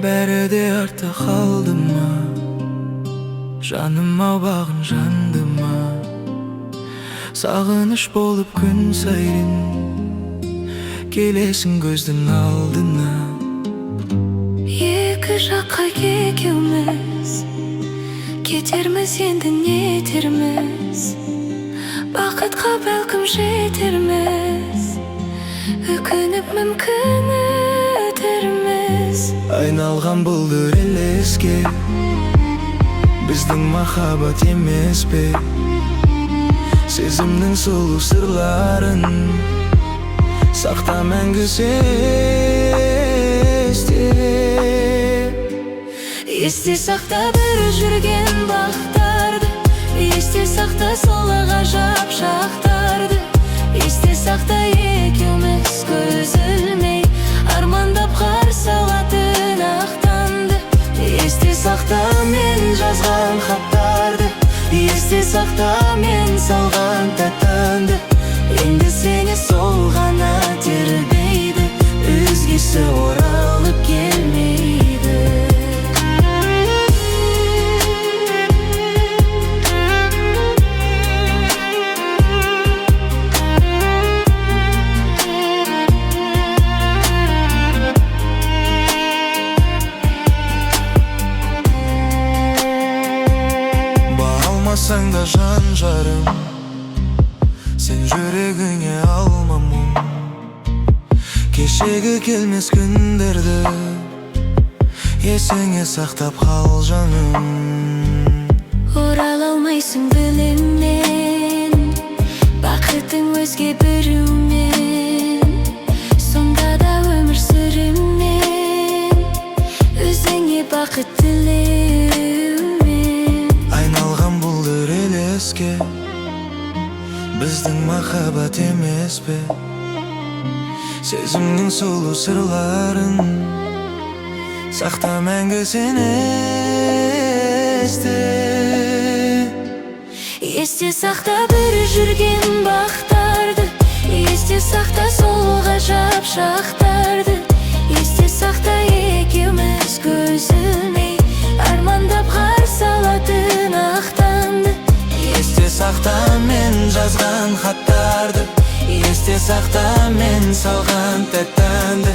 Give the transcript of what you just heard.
бәрі де артта қалды ма? Жаным ау бағын жанды ма? Сағыныш болып күн сайын келесің көздің алдына. Екі жаққа екеуміз кетерміз, енді не етерміз? Бақытқа бәлкім жетерміз, өкініп мүмкін өтерміз. Айналған бұлдыр елеске, біздің махаббат емес пе? Сезімнің сұлу сырларын сақта мәңгі есте. Есте сақта бір жүрген бақтарды, есте сақта сол ғажап шақтарды. Есте сақта екеуміз көз ілмей армандап қарсы алатын ақтанды. Есте сақта мен жазған хаттарды, есте сақта мен салған тәтті. Енді сені сол ғана тербейді, өзгесі оралып келмейді. Бағалмасаң да жан жарым, сен жүрегіңе алма мұң. Кешегі келмес күндерді есіңе сақтап қал жаным. Орала алмайсың білемін, бақытың өзге біреумен. Сонда да өмір сүремін, өзіңе бақыт тілеумен. Айналған бұлдыр елеске, біздің махаббат емес пе? Сезімнің сұлу сырларын сақта мәңгі сен есте. Есте сақта бір жүрген бақтарды, есте сақта сол ғажап шақтарды. Есте сақта екеуміз көз ілмей армандап қарсы алатын ақтанды. Есте сақта мен жазған хаттарды, есте сақта мен салған тәтті.